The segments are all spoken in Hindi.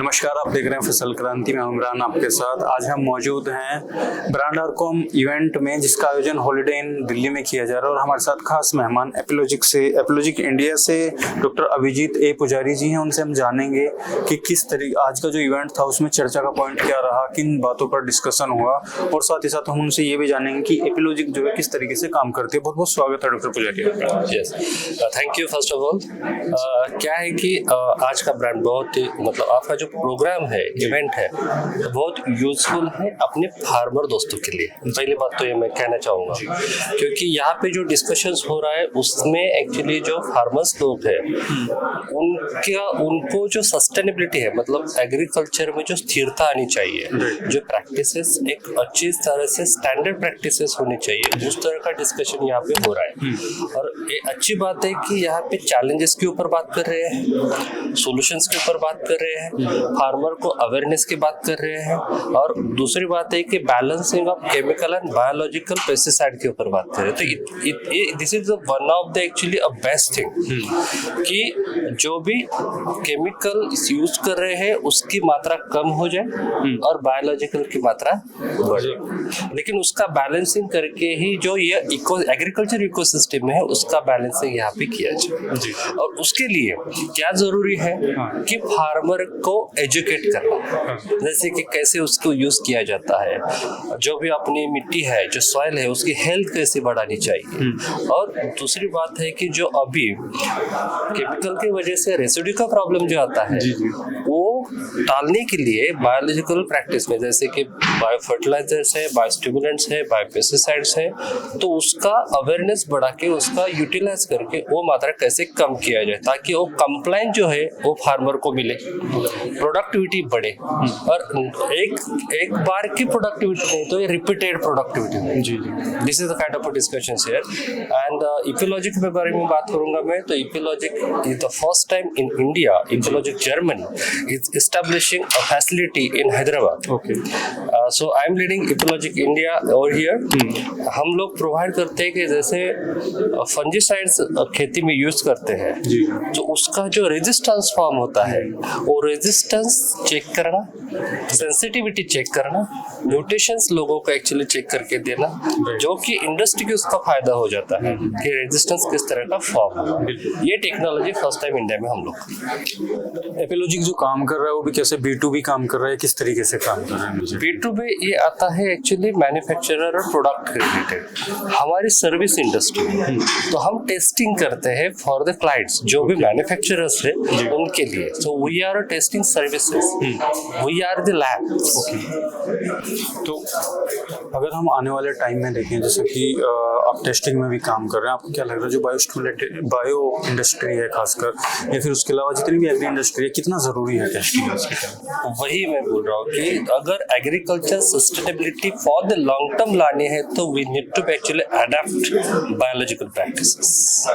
नमस्कार, आप देख रहे हैं फसल क्रांति में इमरान आपके साथ। आज हम मौजूद हैं ब्रांडरकॉम इवेंट में, जिसका आयोजन हॉलिडे इन दिल्ली में किया जा रहा है। और हमारे साथ खास मेहमान एपिलॉजिक इंडिया से डॉक्टर अभिजीत ए पुजारी जी हैं। उनसे हम जानेंगे कि किस तरीके आज का जो इवेंट था उसमें चर्चा का पॉइंट क्या रहा, किन बातों पर डिस्कशन हुआ, और साथ ही साथ हम उनसे ये भी जानेंगे कि एपिलॉजिक जो है किस तरीके से काम करती है। बहुत बहुत स्वागत है डॉक्टर पुजारी। Yes, thank you. First of all क्या है कि आज का ब्रांड बहुत ही मतलब आपका जो प्रोग्राम है, इवेंट है, बहुत यूजफुल है अपने फार्मर दोस्तों के लिए। पहली बात तो ये मैं कहना चाहूँगा, क्योंकि यहाँ पे जो डिस्कशंस हो रहा है उसमें एक्चुअली जो फार्मर्स लोग हैं उनको जो सस्टेनेबिलिटी है, मतलब एग्रीकल्चर में जो स्थिरता आनी चाहिए, जो प्रैक्टिसेस एक अच्छी तरह से स्टैंडर्ड प्रैक्टिसेस होनी चाहिए, उस तरह का डिस्कशन यहाँ पे हो रहा है। और ये अच्छी बात है कि यहाँ पे चैलेंजेस के ऊपर बात कर रहे हैं, सॉल्यूशंस के ऊपर बात कर रहे हैं, फार्मर को अवेयरनेस की बात कर रहे हैं, और दूसरी बात है कि balancing of chemical and biological pesticide के ऊपर बात कर रहे हैं। तो this is one of the actually a best thing कि जो भी केमिकल यूज कर रहे हैं उसकी मात्रा कम हो जाए और बायोलॉजिकल की मात्रा बढ़े, लेकिन उसका बैलेंसिंग करके ही जो ये एग्रीकल्चर इकोसिस्टम है उसका बैलेंसिंग यहाँ पे किया जाए। और उसके लिए क्या जरूरी है कि फार्मर को एजुकेट करना, जैसे कि कैसे उसको यूज किया जाता है, जो भी अपनी मिट्टी है, जो सॉइल है, उसकी हेल्थ कैसे बढ़ानी चाहिए। और दूसरी बात है कि जो अभी केमिकल की वजह से रेसिड्यू का प्रॉब्लम जो आता है वो टालने के लिए बायोलॉजिकल प्रैक्टिस में, जैसे कि बायो फर्टिलाइजर्स है, बायो स्टिमुलेंट्स है, बायो पेस्टिसाइड्स है, तो उसका अवेयरनेस बढ़ा के उसका यूटिलाइज करके वो मात्रा कैसे कम किया जाए, ताकि वो कंप्लाइंट जो है वो फार्मर को मिले, प्रोडक्टिविटी बढ़े। और एक बार की प्रोडक्टिविटी नहीं तो ये repeated productivity. This is the kind of discussions here. And Epilogic के बारे में बात करूंगा मैं, तो Epilogic is the first time in India, Epilogic Germany is establishing a facility in Hyderabad. So I am leading Epilogic India over here. हम लोग प्रोवाइड करते हैं कि जैसे फंजीसाइड्स खेती में यूज करते हैं, तो उसका जो रेजिस्टेंस फॉर्म होता है वो रेजिस्टेंस चेक करना, सेंसिटिविटी चेक करना, म्यूटेशंस लोगों को एक्चुअली चेक करके देना, जो कि इंडस्ट्री को उसका फायदा हो जाता है कि रेजिस्टेंस किस तरह का फॉर्म होगा। ये टेक्नोलॉजी फर्स्ट टाइम इंडिया में हम लोग। एपिलॉजिक जो काम कर रहा है वो भी कैसे B2B काम कर रहा है, किस तरीके से काम कर रहा है? B2B ये आता है एक्चुअली मैन्युफैक्चरर और प्रोडक्ट रिलेटेड। हमारी सर्विस इंडस्ट्री में तो हम टेस्टिंग करते हैं फॉर द क्लाइंट्स, जो भी मैन्युफैक्चरर्स है उनके लिए। So we are testing services, we are the lab. तो अगर हम आने वाले टाइम में देखें, जैसे कि आप टेस्टिंग में भी काम कर रहे हैं, आपको क्या लग रहा है जो बायो इंडस्ट्री है खासकर, या फिर उसके अलावा जितनी भी एग्री इंडस्ट्री है, कितना जरूरी है टेस्टिंग? वही मैं बोल रहा हूँ कि अगर agriculture sustainability for the long term लाने हैं तो we need to actually adopt biological practices.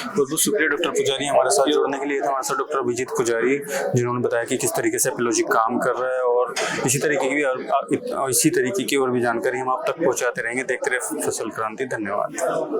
बहुत शुक्रिया डॉक्टर पुजारी हमारे साथ जुड़ने के लिए। हमारे साथ डॉक्टर अभिजीत पुजारी, जिन्होंने बताया कि किस तरीके से एपिलॉजिक काम कर रहा है, और इसी तरीके की और भी जानकारी हम आप तक पहुंचाते रहेंगे। देखते रहे फसल क्रांति। धन्यवाद।